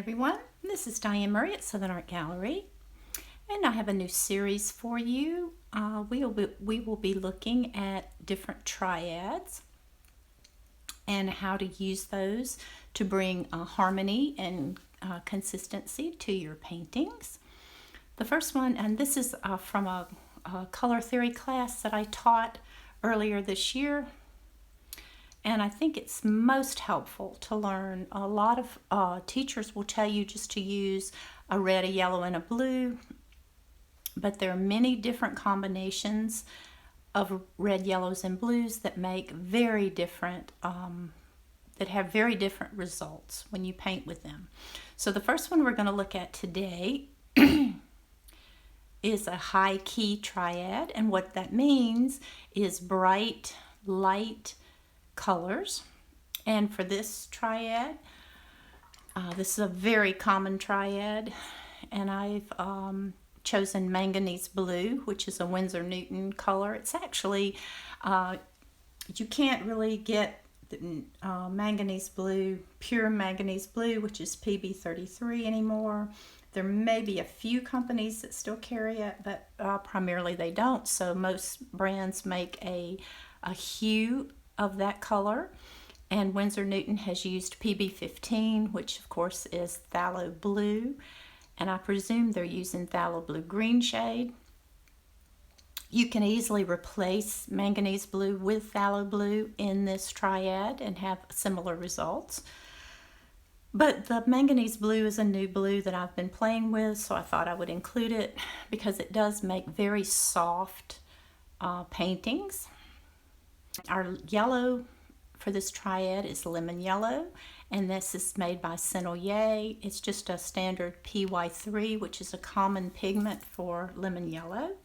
everyone, this is Dianne Murray at Southern Art Gallery, and I have a new series for you. We will be looking at different triads and how to use those to bring harmony and consistency to your paintings. The first one, and this is from a color theory class that I taught earlier this year. And I think it's most helpful to learn. A lot of teachers will tell you just to use a red, a yellow, and a blue, but there are many different combinations of red, yellows, and blues that make very different, that have very different results when you paint with them. So the first one we're going to look at today is a high key triad, and what that means is bright, light colors. And for this triad, this is a very common triad, and I've chosen manganese blue, which is a Winsor Newton color. It's actually, you can't really get manganese blue, pure manganese blue, which is PB33 anymore. There may be a few companies that still carry it, but primarily they don't. So most brands make a hue of that color, and Winsor Newton has used PB15, which of course is phthalo blue, and I presume they're using phthalo blue green shade. You can easily replace manganese blue with phthalo blue in this triad and have similar results. But the manganese blue is a new blue that I've been playing with, so I thought I would include it because it does make very soft paintings. Our yellow for this triad is lemon yellow, and this is made by Senoyer. It's just a standard PY3, which is a common pigment for lemon yellow.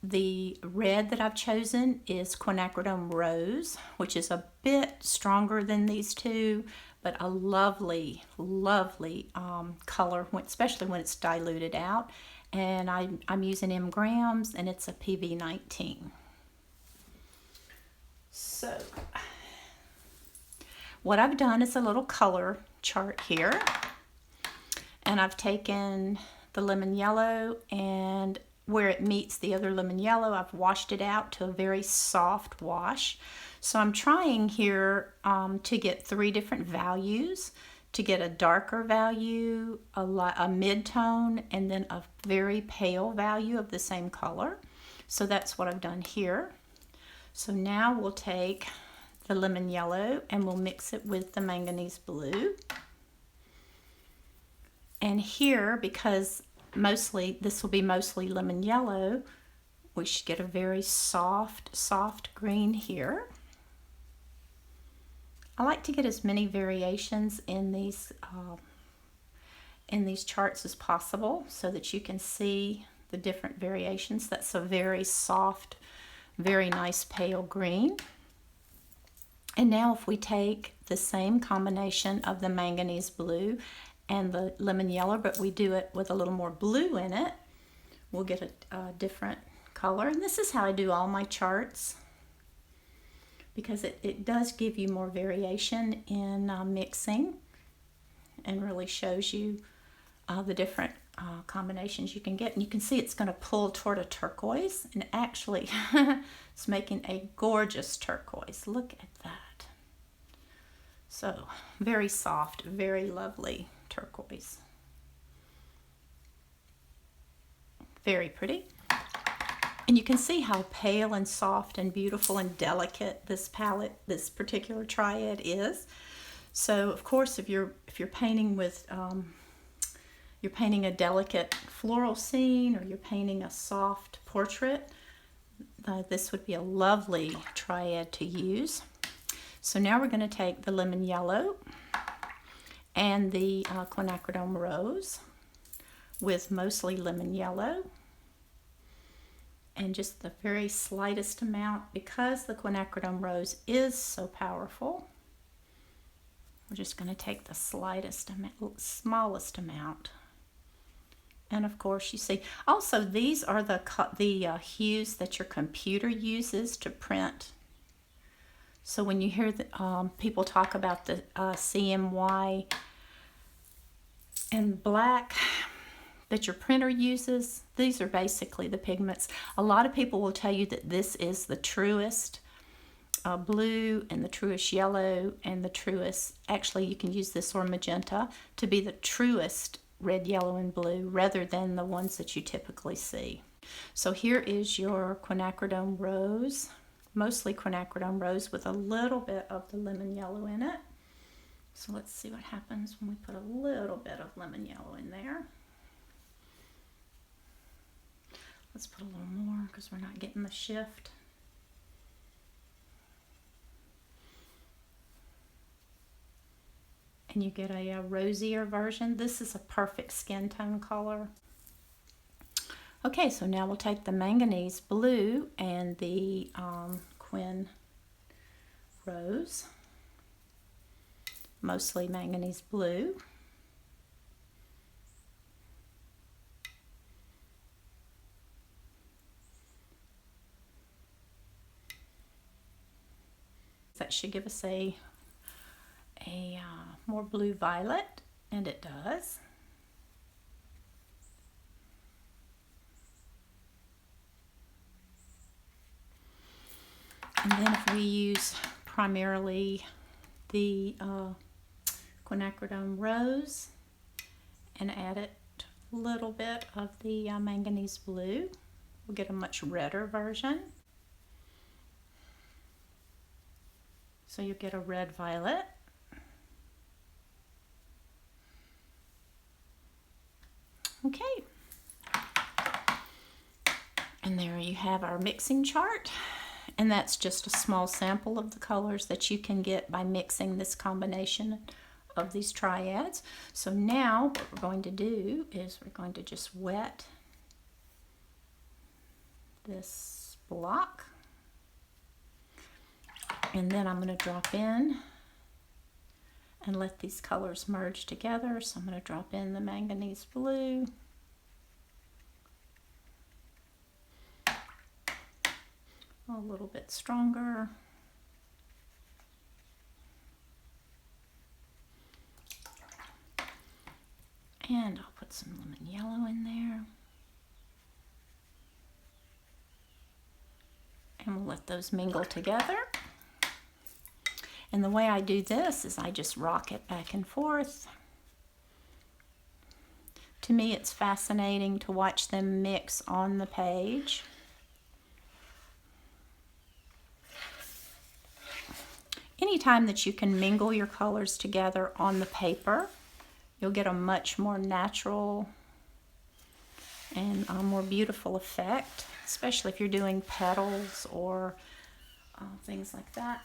The red that I've chosen is quinacridone rose, which is a bit stronger than these two, but a lovely, lovely color, especially when it's diluted out. And I'm using M grams, and it's a PV19. So what I've done is a little color chart here, and I've taken the lemon yellow, and where it meets the other lemon yellow, I've washed it out to a very soft wash. So I'm trying here to get 3 different values, to get a darker value, a mid-tone, and then a very pale value of the same color. So that's what I've done here. So now we'll take the lemon yellow and we'll mix it with the manganese blue. And here, because this will be mostly lemon yellow, we should get a very soft green here. I like to get as many variations in these charts as possible so that you can see the different variations. That's a very soft, very nice pale green. And now if we take the same combination of the manganese blue and the lemon yellow, but we do it with a little more blue in it, we'll get a different color. And this is how I do all my charts, because it does give you more variation in mixing, and really shows you the different combinations you can get. And you can see it's going to pull toward a turquoise, and actually it's making a gorgeous turquoise. Look at that. So very soft, very lovely turquoise. Very pretty. And you can see how pale and soft and beautiful and delicate this palette, this particular triad is. So of course, if you're painting with you're painting a delicate floral scene, or you're painting a soft portrait, this would be a lovely triad to use. So now we're going to take the lemon yellow and the quinacridone rose with mostly lemon yellow, and just the very slightest amount, because the quinacridone rose is so powerful. We're just going to take the smallest amount. And of course, you see, also these are the hues that your computer uses to print. So when you hear people talk about the CMY and black that your printer uses, these are basically the pigments. A lot of people will tell you that this is the truest blue and the truest yellow and the truest, actually you can use this or magenta to be the truest red, yellow, and blue rather than the ones that you typically see. So here is your quinacridone rose, mostly quinacridone rose with a little bit of the lemon yellow in it. So let's see what happens when we put a little bit of lemon yellow in there. Let's put a little more because we're not getting the shift. And you get a rosier version. This is a perfect skin tone color. Okay, so now we'll take the manganese blue and the quin rose, mostly manganese blue. That should give us a more blue violet, and it does. And then if we use primarily the quinacridone rose and add it a little bit of the manganese blue, we'll get a much redder version. So you'll get a red violet. Okay. And there you have our mixing chart. And that's just a small sample of the colors that you can get by mixing this combination of these triads. So now what we're going to do is we're going to just wet this block. And then I'm going to drop in and let these colors merge together. So I'm going to drop in the manganese blue. A little bit stronger. And I'll put some lemon yellow in there. And we'll let those mingle together. And the way I do this is I just rock it back and forth. To me, it's fascinating to watch them mix on the page. Anytime that you can mingle your colors together on the paper, you'll get a much more natural and a more beautiful effect, especially if you're doing petals or things like that.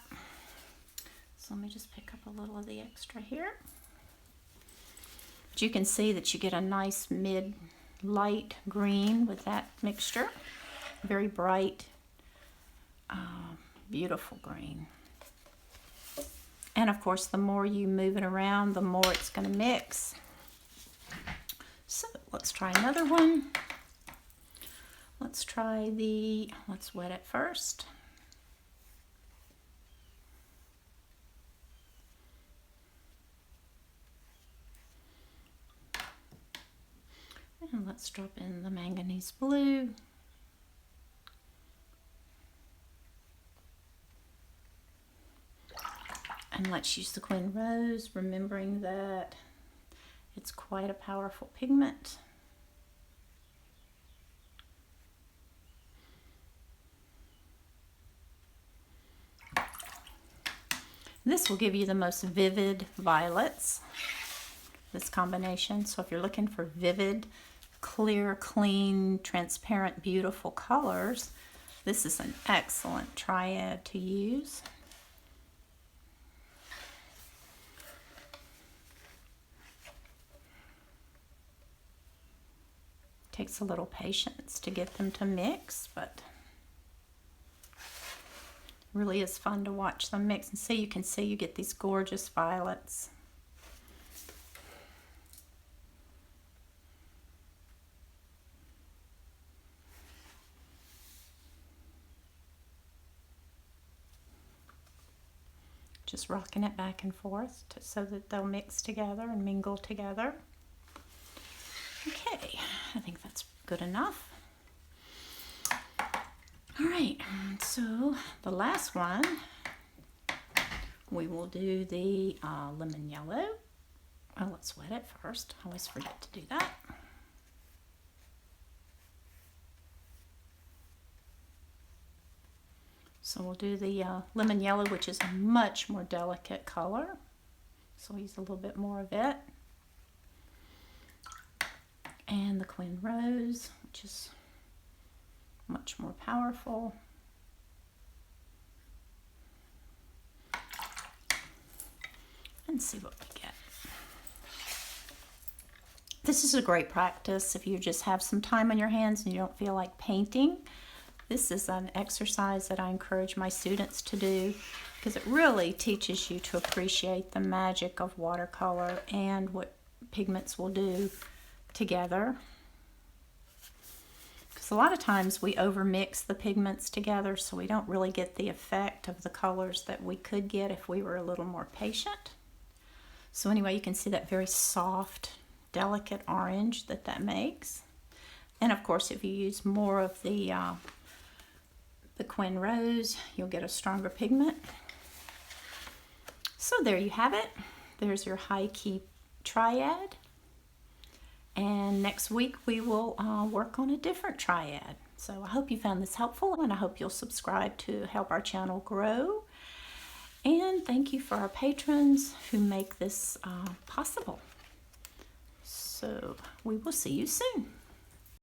So let me just pick up a little of the extra here. But you can see that you get a nice mid-light green with that mixture. Very bright, beautiful green. And of course, the more you move it around, the more it's going to mix. So let's try another one. Let's wet it first. And let's drop in the manganese blue. And let's use the quin rose, remembering that it's quite a powerful pigment. This will give you the most vivid violets, this combination. So if you're looking for vivid, clear, clean, transparent, beautiful colors, this is an excellent triad to use. Takes a little patience to get them to mix, but really is fun to watch them mix and see. You can see you get these gorgeous violets. Just rocking it back and forth so that they'll mix together and mingle together. good enough. All right, so the last one, we will do the lemon yellow. Oh, let's wet it first. I always forget to do that. So we'll do the lemon yellow, which is a much more delicate color. So we'll use a little bit more of it. And the Queen Rose, which is much more powerful. And see what we get. This is a great practice if you just have some time on your hands and you don't feel like painting. This is an exercise that I encourage my students to do because it really teaches you to appreciate the magic of watercolor and what pigments will do together. Because a lot of times we overmix the pigments together, so we don't really get the effect of the colors that we could get if we were a little more patient. So anyway, you can see that very soft, delicate orange that makes. And of course, if you use more of the Queen Rose, you'll get a stronger pigment. So there you have it. There's your high key triad. And next week we will work on a different triad. So I hope you found this helpful, and I hope you'll subscribe to help our channel grow. And thank you for our patrons who make this possible. So we will see you soon.